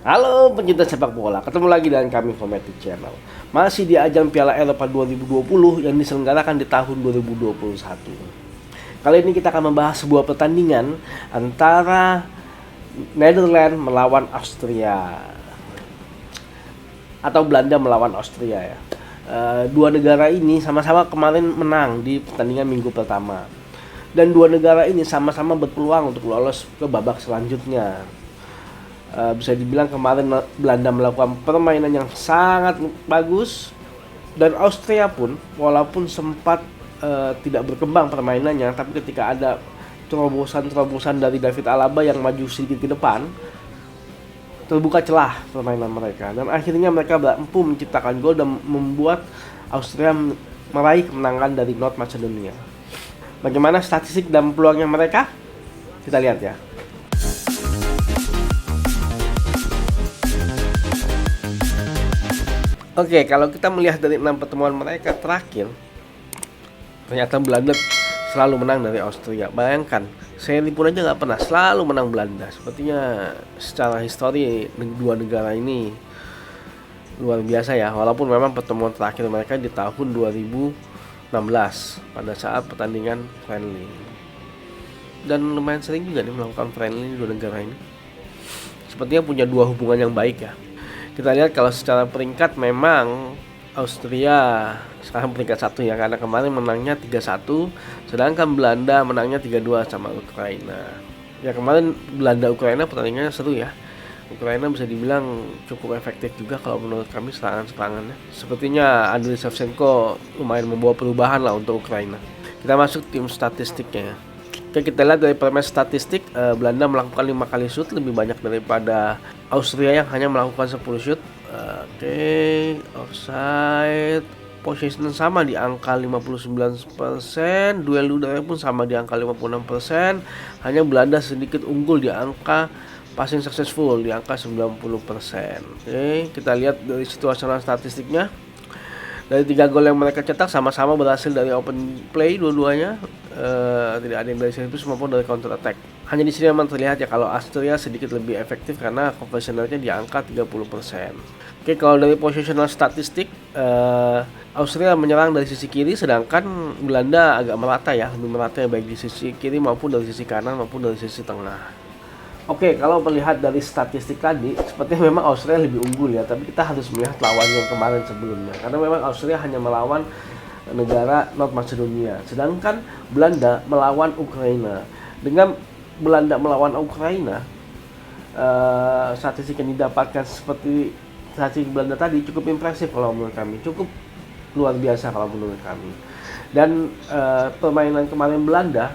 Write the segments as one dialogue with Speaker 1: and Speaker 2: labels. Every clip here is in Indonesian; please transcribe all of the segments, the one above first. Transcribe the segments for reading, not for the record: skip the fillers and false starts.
Speaker 1: Halo pencinta sepak bola, ketemu lagi dengan kami Formatic Channel. Masih di ajang Piala Eropa 2020 yang diselenggarakan di tahun 2021. Kali ini kita akan membahas sebuah pertandingan antara Netherlands melawan Austria atau Belanda melawan Austria ya. Dua negara ini sama-sama kemarin menang di pertandingan minggu pertama. Dan dua negara ini sama-sama berpeluang untuk lolos ke babak selanjutnya. Bisa dibilang kemarin Belanda melakukan permainan yang sangat bagus, dan Austria pun walaupun sempat tidak berkembang permainannya, tapi ketika ada terobosan dari David Alaba yang maju sedikit ke depan, terbuka celah permainan mereka, dan akhirnya mereka mampu menciptakan gol dan membuat Austria meraih kemenangan dari North Macedonia. Bagaimana statistik dan peluangnya mereka? Kita lihat ya. Oke, kalau kita melihat dari 6 pertemuan mereka terakhir, ternyata Belanda selalu menang dari Austria. Bayangkan, seri pun aja nggak pernah, selalu menang Belanda. Sepertinya secara histori dua negara ini luar biasa ya. Walaupun memang pertemuan terakhir mereka di tahun 2016 pada saat pertandingan friendly. Dan lumayan sering juga nih melakukan friendly di dua negara ini. Sepertinya punya dua hubungan yang baik ya. Kita lihat kalau secara peringkat memang Austria sekarang peringkat 1 ya, karena kemarin menangnya 3-1, sedangkan Belanda menangnya 3-2 sama Ukraina. Ya kemarin Belanda Ukraina pertandingannya seru ya. Ukraina bisa dibilang cukup efektif juga kalau menurut kami serangannya. Sepertinya Andriy Shevchenko lumayan membawa perubahan lah untuk Ukraina. Kita masuk tim statistiknya ya. Oke, kita lihat dari permainan statistik, Belanda melakukan 5 kali shoot, lebih banyak daripada Austria yang hanya melakukan 10 shoot. Oke, offside, possession sama di angka 59%, duel udara pun sama di angka 56%. Hanya Belanda sedikit unggul di angka passing successful di angka 90%. Oke, kita lihat dari situasional statistiknya. Dari 3 gol yang mereka cetak sama-sama berhasil dari open play dua-duanya. Tidak ada yang dari servis maupun dari counter attack. Hanya di sini memang terlihat ya kalau Austria sedikit lebih efektif karena conversion rate-nya di angka 30%. Oke, kalau dari positional statistik, Austria menyerang dari sisi kiri, sedangkan Belanda agak merata ya, lebih merata ya, baik di sisi kiri maupun dari sisi kanan maupun dari sisi tengah. Oke, kalau melihat dari statistik tadi, sepertinya memang Austria lebih unggul ya, tapi kita harus melihat lawan yang kemarin sebelumnya. Karena memang Austria hanya melawan negara North Macedonia, sedangkan Belanda melawan Ukraina. Dengan Belanda melawan Ukraina, statistik yang didapatkan seperti statistik Belanda tadi cukup impresif kalau menurut kami, cukup luar biasa kalau menurut kami. Dan permainan kemarin Belanda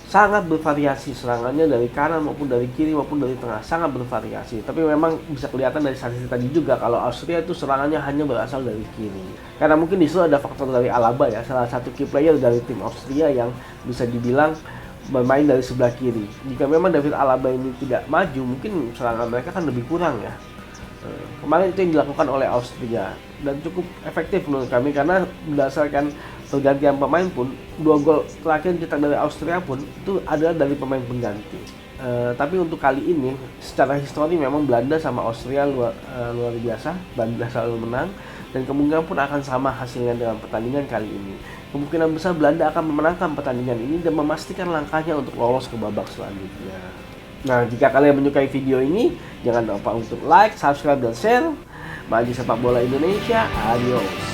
Speaker 1: sangat bervariasi, serangannya dari kanan maupun dari kiri maupun dari tengah, sangat bervariasi. Tapi memang bisa kelihatan dari statistik tadi juga kalau Austria itu serangannya hanya berasal dari kiri. Karena mungkin di situ ada faktor dari Alaba ya, salah satu key player dari tim Austria yang bisa dibilang bermain dari sebelah kiri. Jika memang David Alaba ini tidak maju, mungkin serangan mereka kan lebih kurang ya. Kemarin itu yang dilakukan oleh Austria dan cukup efektif menurut kami, karena berdasarkan pergantian pemain pun 2 gol terakhir dicetak dari Austria pun itu adalah dari pemain pengganti. Tapi untuk kali ini secara histori memang Belanda sama Austria luar biasa. Belanda selalu menang dan kemungkinan pun akan sama hasilnya dengan pertandingan kali ini. Kemungkinan besar Belanda akan memenangkan pertandingan ini dan memastikan langkahnya untuk lolos ke babak selanjutnya. Nah, jika kalian menyukai video ini, jangan lupa untuk like, subscribe, dan share. Maju sepak bola Indonesia, adios.